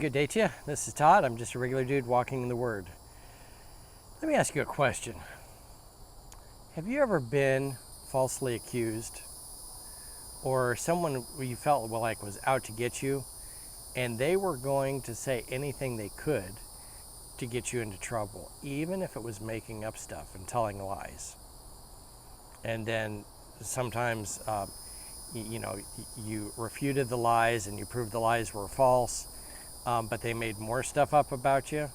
good day to you. This is Todd. I'm just a regular dude walking in the Word. Let me ask you a question. Have you ever been falsely accused, or someone you felt like was out to get you, and they were going to say anything they could to get you into trouble, even if it was making up stuff and telling lies? And then sometimes, you refuted the lies and you proved the lies were false, but they made more stuff up about you.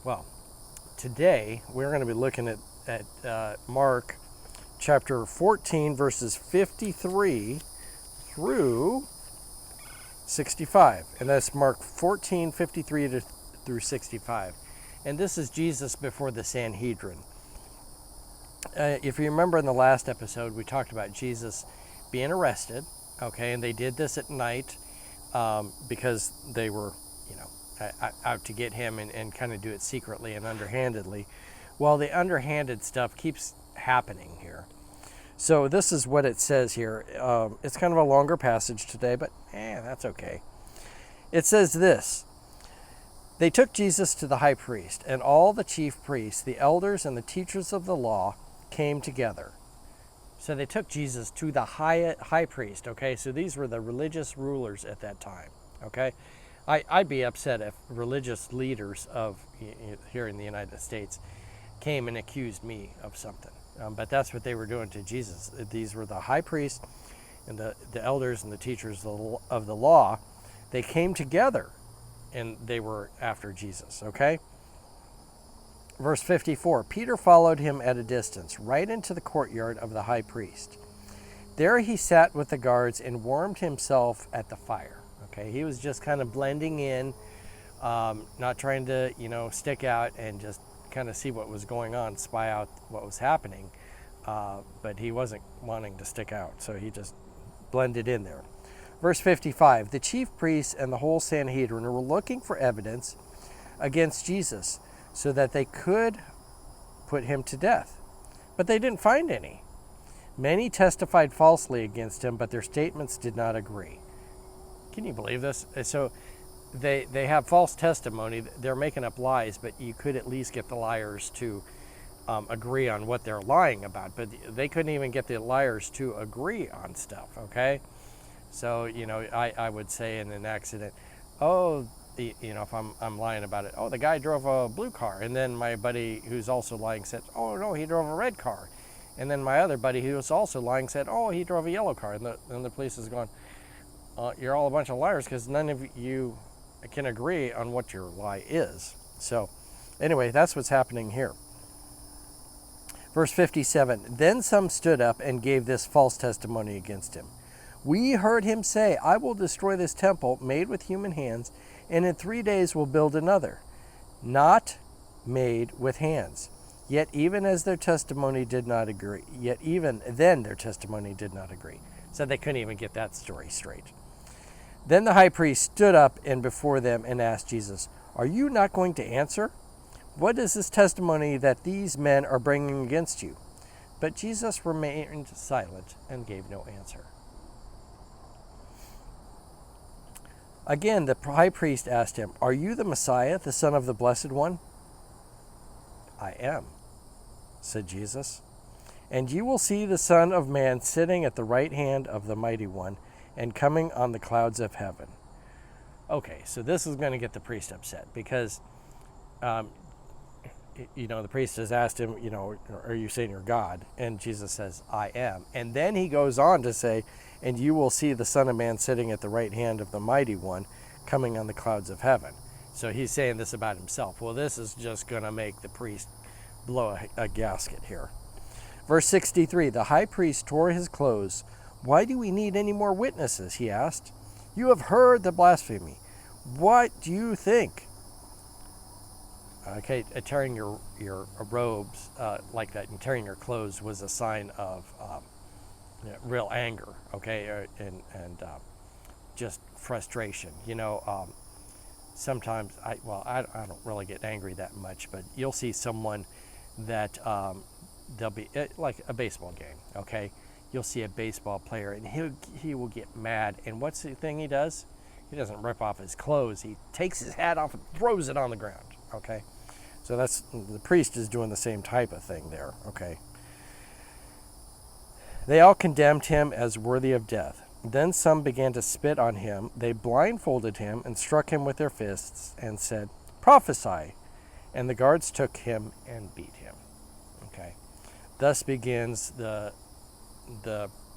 Well, today we're going to be looking at Mark chapter 14, verses 53 through 65. And that's Mark 14, 53 through 65. And this is Jesus before the Sanhedrin. If you remember in the last episode, we talked about Jesus being arrested, okay, and they did this at night because they were, out to get him and kind of do it secretly and underhandedly. Well, the underhanded stuff keeps happening here. So this is what it says here. It's kind of a longer passage today, but that's okay. It says this: They took Jesus to the high priest, and all the chief priests, the elders, and the teachers of the law came together. So they took Jesus to the high priest, okay? So these were the religious rulers at that time, okay? I'd be upset if religious leaders here in the United States came and accused me of something. But that's what they were doing to Jesus. These were the high priests and the elders and the teachers of the law. They came together and they were after Jesus, okay? Verse 54, Peter followed him at a distance, right into the courtyard of the high priest. There he sat with the guards and warmed himself at the fire. Okay, he was just kind of blending in, not trying to, stick out and just kind of see what was going on, spy out what was happening. But he wasn't wanting to stick out, so he just blended in there. Verse 55, the chief priests and the whole Sanhedrin were looking for evidence against Jesus so that they could put him to death. But they didn't find any. Many testified falsely against him, but their statements did not agree. Can you believe this? So they have false testimony. They're making up lies, but you could at least get the liars to agree on what they're lying about. But they couldn't even get the liars to agree on stuff, okay? So, I would say in an accident, if I'm lying about it, the guy drove a blue car. And then my buddy who's also lying said, no, he drove a red car. And then my other buddy who was also lying said, he drove a yellow car. And the police is going, you're all a bunch of liars because none of you can agree on what your lie is. So anyway, that's what's happening here. Verse 57, then some stood up and gave this false testimony against him. We heard him say, I will destroy this temple made with human hands, and in 3 days will build another, not made with hands. Yet even then their testimony did not agree. So they couldn't even get that story straight. Then the high priest stood up and before them and asked Jesus, are you not going to answer? What is this testimony that these men are bringing against you? But Jesus remained silent and gave no answer. Again, the high priest asked him, are you the Messiah, the Son of the Blessed One? I am, said Jesus. And you will see the Son of Man sitting at the right hand of the Mighty One and coming on the clouds of heaven. Okay, so this is going to get the priest upset because, the priest has asked him, are you saying you're God? And Jesus says, I am. And then he goes on to say, and you will see the Son of Man sitting at the right hand of the Mighty One coming on the clouds of heaven. So he's saying this about himself. Well, this is just going to make the priest blow a gasket here. Verse 63, the high priest tore his clothes. Why do we need any more witnesses? He asked. You have heard the blasphemy. What do you think? Okay, tearing your robes like that and tearing your clothes was a sign of real anger, okay, and just frustration. Sometimes I don't really get angry that much, but you'll see someone that they'll be like a baseball game, okay? You'll see a baseball player and he will get mad, and what's the thing he does? He doesn't rip off his clothes. He takes his hat off and throws it on the ground. Okay, so the priest is doing the same type of thing there. Okay. They all condemned him as worthy of death. Then some began to spit on him. They blindfolded him and struck him with their fists and said, "Prophesy." And the guards took him and beat him. Okay. Thus begins the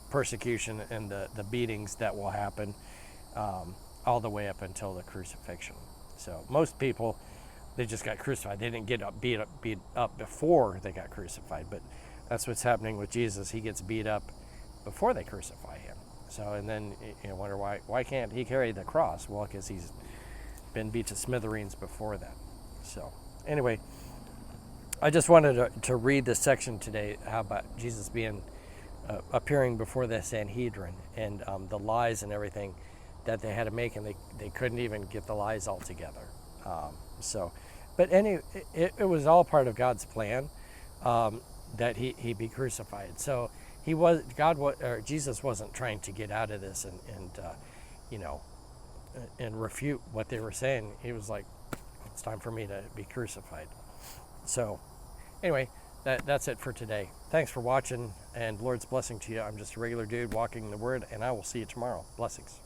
persecution and the beatings that will happen all the way up until the crucifixion. So most people, they just got crucified. They didn't get beat up before they got crucified, but that's what's happening with Jesus. He gets beat up before they crucify him. So, and then you wonder why can't he carry the cross? Well, because he's been beat to smithereens before that. So anyway, I just wanted to read this section today. How about Jesus appearing before the Sanhedrin and the lies and everything that they had to make, and they couldn't even get the lies all together. But it was all part of God's plan. That he be crucified. So Jesus wasn't trying to get out of this and refute what they were saying. He was like, it's time for me to be crucified. So anyway, that's it for today. Thanks for watching, and Lord's blessing to you. I'm just a regular dude walking the word, and I will see you tomorrow. Blessings.